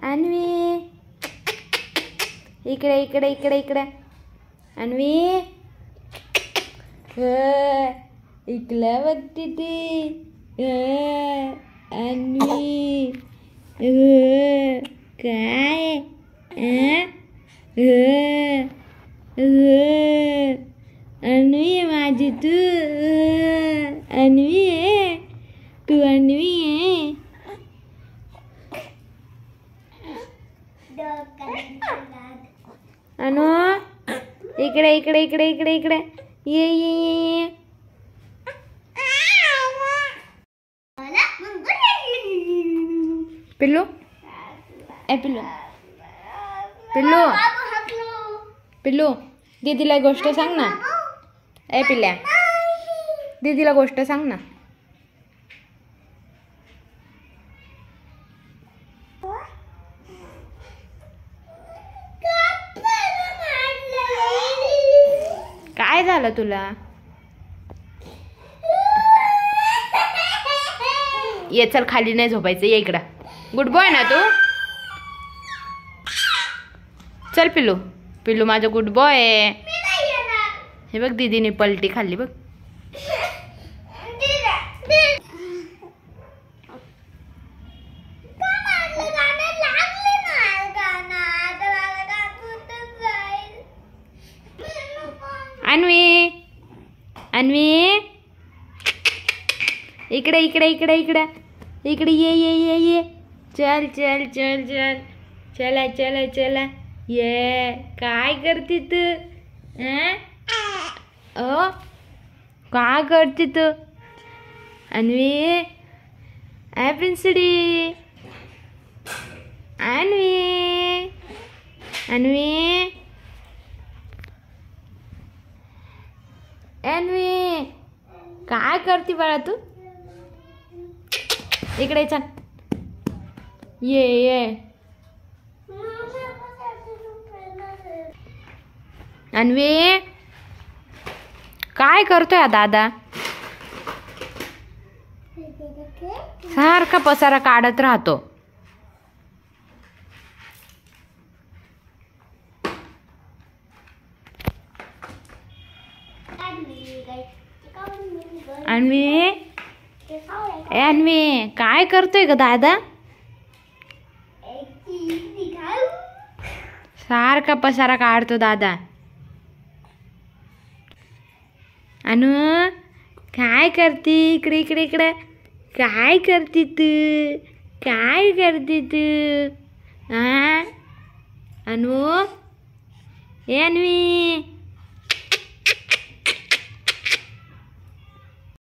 अन्वी इकडे इकडे इकडे इकडे अन्वी इकडे बघते ती अन्वी काय अन्वी माझी तू अन्वी आहे तू अन्वी आहे अनु इकडे इकडे इकडे इकडे इकडे ये ये ये पिल्लू ए पिल्लू पिल्लू पिल्लू दीदीला गोष्ट सांग ना ए पिल्ल्या दीदीला गोष्ट सांग ना काय झालं तुला ये चल खाली नाही झोपायचं ये इकडं गुड बॉय ना तू चल पिल्लू पिल्लू माझं गुड बॉय आहे हे बघ दीदीने पलटी खाल्ली बघ अन्वी अन्वी इकडे इकडे इकडे इकडे इकडे ये ये ये ये चल चल चल चल चला चला चला ये काय करते तू ओ काय करते तू अन्वी पिंसडी अन्वी अन्वी अन्वी काय करते बाळा तू इकडे चल ये ये अन्वी काय करतोय दादा सारखा पसारा काढत राहतो अन्वी अन्वी काय करतोय ग दादा सारखा पसारा काढतो दादा अनु काय करते इकडे इकडे इकडे काय करते तू काय करते तू अनु ए अन्वी